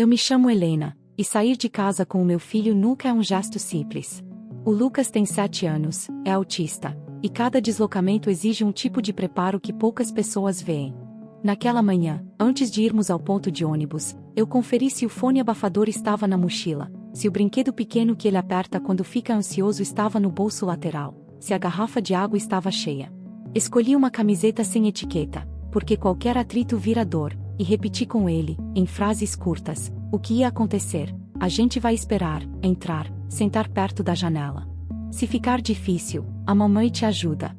Eu me chamo Helena, e sair de casa com o meu filho nunca é um gesto simples. O Lucas tem 7 anos, é autista, e cada deslocamento exige um tipo de preparo que poucas pessoas veem. Naquela manhã, antes de irmos ao ponto de ônibus, eu conferi se o fone abafador estava na mochila, se o brinquedo pequeno que ele aperta quando fica ansioso estava no bolso lateral, se a garrafa de água estava cheia. Escolhi uma camiseta sem etiqueta, porque qualquer atrito vira dor, e repeti com ele, em frases curtas, o que ia acontecer. A gente vai esperar, entrar, sentar perto da janela. Se ficar difícil, a mamãe te ajuda.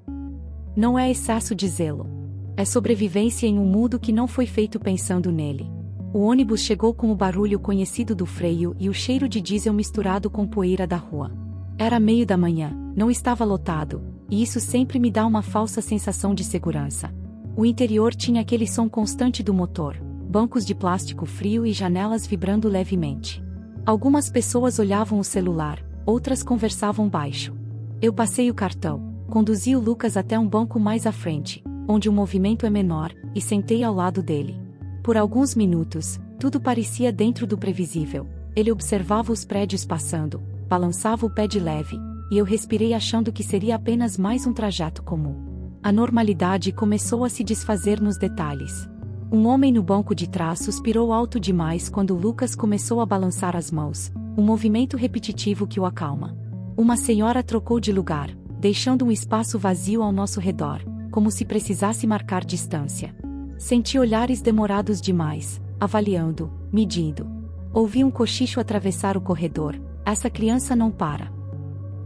Não é excesso de zelo. É sobrevivência em um mundo que não foi feito pensando nele. O ônibus chegou com o barulho conhecido do freio e o cheiro de diesel misturado com poeira da rua. Era meio da manhã, não estava lotado, e isso sempre me dá uma falsa sensação de segurança. O interior tinha aquele som constante do motor, bancos de plástico frio e janelas vibrando levemente. Algumas pessoas olhavam o celular, outras conversavam baixo. Eu passei o cartão, conduzi o Lucas até um banco mais à frente, onde o movimento é menor, e sentei ao lado dele. Por alguns minutos, tudo parecia dentro do previsível. Ele observava os prédios passando, balançava o pé de leve, e eu respirei achando que seria apenas mais um trajeto comum. A normalidade começou a se desfazer nos detalhes. Um homem no banco de trás suspirou alto demais quando Lucas começou a balançar as mãos, um movimento repetitivo que o acalma. Uma senhora trocou de lugar, deixando um espaço vazio ao nosso redor, como se precisasse marcar distância. Senti olhares demorados demais, avaliando, medindo. Ouvi um cochicho atravessar o corredor. Essa criança não para.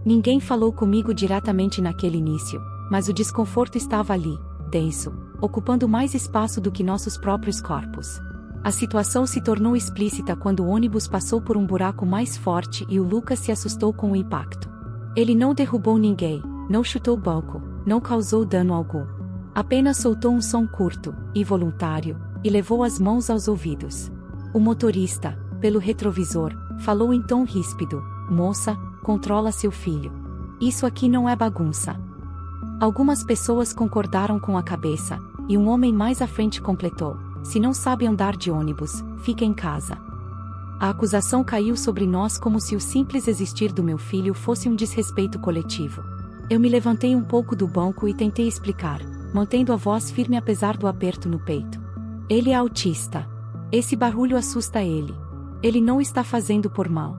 Ninguém falou comigo diretamente naquele início, mas o desconforto estava ali, denso, ocupando mais espaço do que nossos próprios corpos. A situação se tornou explícita quando o ônibus passou por um buraco mais forte e o Lucas se assustou com o impacto. Ele não derrubou ninguém, não chutou o banco, não causou dano algum. Apenas soltou um som curto, involuntário, e levou as mãos aos ouvidos. O motorista, pelo retrovisor, falou em tom ríspido: "Moça, controla seu filho. Isso aqui não é bagunça." Algumas pessoas concordaram com a cabeça, e um homem mais à frente completou: "Se não sabe andar de ônibus, fica em casa." A acusação caiu sobre nós como se o simples existir do meu filho fosse um desrespeito coletivo. Eu me levantei um pouco do banco e tentei explicar, mantendo a voz firme apesar do aperto no peito. Ele é autista. Esse barulho assusta ele. Ele não está fazendo por mal.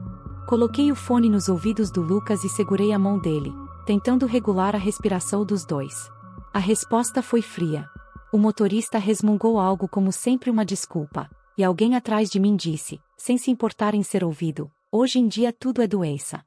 Coloquei o fone nos ouvidos do Lucas e segurei a mão dele, tentando regular a respiração dos dois. A resposta foi fria. O motorista resmungou algo como sempre uma desculpa, e alguém atrás de mim disse, sem se importar em ser ouvido: "Hoje em dia tudo é doença."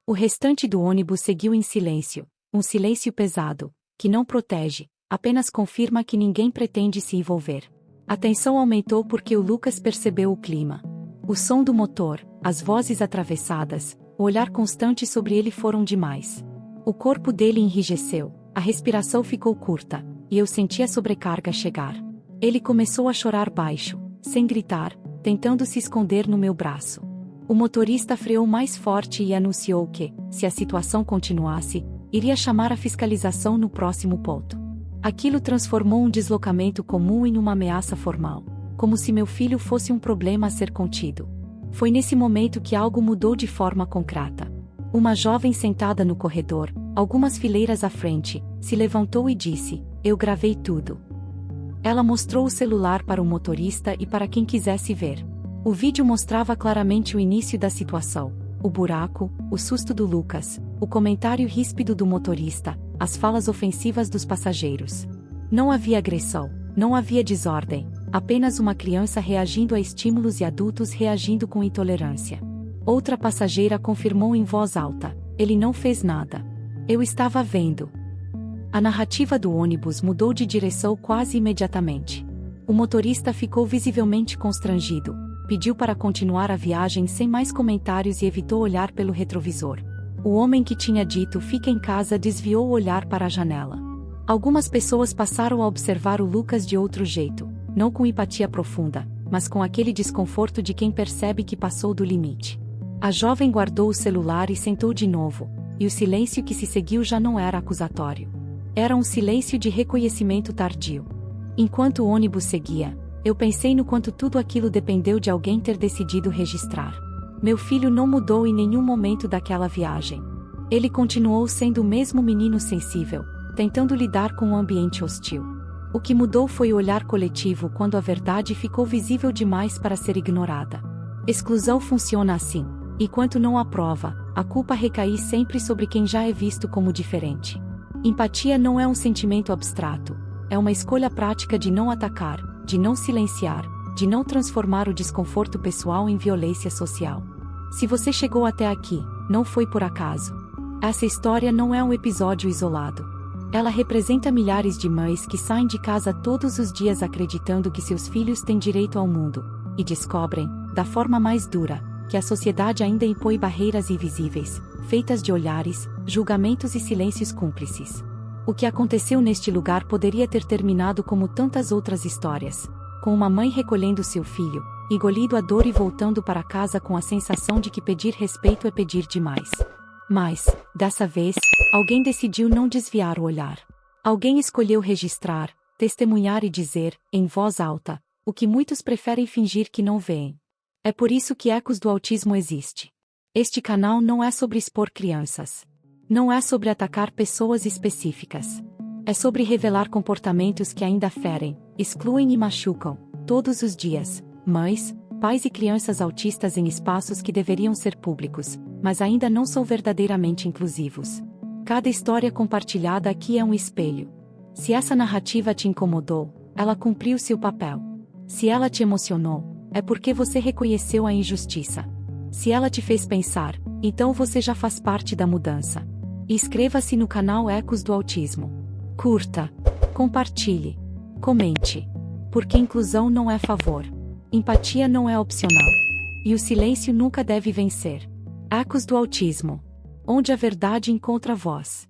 O restante do ônibus seguiu em silêncio, um silêncio pesado, que não protege, apenas confirma que ninguém pretende se envolver. A tensão aumentou porque o Lucas percebeu o clima. O som do motor, as vozes atravessadas, o olhar constante sobre ele foram demais. O corpo dele enrijeceu, a respiração ficou curta, e eu senti a sobrecarga chegar. Ele começou a chorar baixo, sem gritar, tentando se esconder no meu braço. O motorista freou mais forte e anunciou que, se a situação continuasse, iria chamar a fiscalização no próximo ponto. Aquilo transformou um deslocamento comum em uma ameaça formal, como se meu filho fosse um problema a ser contido. Foi nesse momento que algo mudou de forma concreta. Uma jovem sentada no corredor, algumas fileiras à frente, se levantou e disse: "Eu gravei tudo." Ela mostrou o celular para o motorista e para quem quisesse ver. O vídeo mostrava claramente o início da situação: o buraco, o susto do Lucas, o comentário ríspido do motorista, as falas ofensivas dos passageiros. Não havia agressão, não havia desordem, apenas uma criança reagindo a estímulos e adultos reagindo com intolerância. Outra passageira confirmou em voz alta: "Ele não fez nada. Eu estava vendo." A narrativa do ônibus mudou de direção quase imediatamente. O motorista ficou visivelmente constrangido, pediu para continuar a viagem sem mais comentários e evitou olhar pelo retrovisor. O homem que tinha dito "fica em casa" desviou o olhar para a janela. Algumas pessoas passaram a observar o Lucas de outro jeito, não com empatia profunda, mas com aquele desconforto de quem percebe que passou do limite. A jovem guardou o celular e sentou de novo, e o silêncio que se seguiu já não era acusatório. Era um silêncio de reconhecimento tardio. Enquanto o ônibus seguia, Eu pensei no quanto tudo aquilo dependeu de alguém ter decidido registrar. Meu filho não mudou em nenhum momento daquela viagem. Ele continuou sendo o mesmo menino sensível, tentando lidar com um ambiente hostil. O que mudou foi o olhar coletivo quando a verdade ficou visível demais para ser ignorada. Exclusão funciona assim. E quanto não há prova, a culpa recai sempre sobre quem já é visto como diferente. Empatia não é um sentimento abstrato, é uma escolha prática de não atacar, de não silenciar, de não transformar o desconforto pessoal em violência social. Se você chegou até aqui, não foi por acaso. Essa história não é um episódio isolado. Ela representa milhares de mães que saem de casa todos os dias acreditando que seus filhos têm direito ao mundo, e descobrem, da forma mais dura, que a sociedade ainda impõe barreiras invisíveis, feitas de olhares, julgamentos e silêncios cúmplices. O que aconteceu neste lugar poderia ter terminado como tantas outras histórias, com uma mãe recolhendo seu filho, engolindo a dor e voltando para casa com a sensação de que pedir respeito é pedir demais. Mas, dessa vez, alguém decidiu não desviar o olhar. Alguém escolheu registrar, testemunhar e dizer, em voz alta, o que muitos preferem fingir que não veem. É por isso que Ecos do Autismo existe. Este canal não é sobre expor crianças. Não é sobre atacar pessoas específicas. É sobre revelar comportamentos que ainda ferem, excluem e machucam, todos os dias, mães, pais e crianças autistas em espaços que deveriam ser públicos, mas ainda não são verdadeiramente inclusivos. Cada história compartilhada aqui é um espelho. Se essa narrativa te incomodou, ela cumpriu seu papel. Se ela te emocionou, é porque você reconheceu a injustiça. Se ela te fez pensar, então você já faz parte da mudança. Inscreva-se no canal Ecos do Autismo. Curta, compartilhe, comente. Porque inclusão não é favor. Empatia não é opcional. E o silêncio nunca deve vencer. Ecos do Autismo. Onde a verdade encontra voz.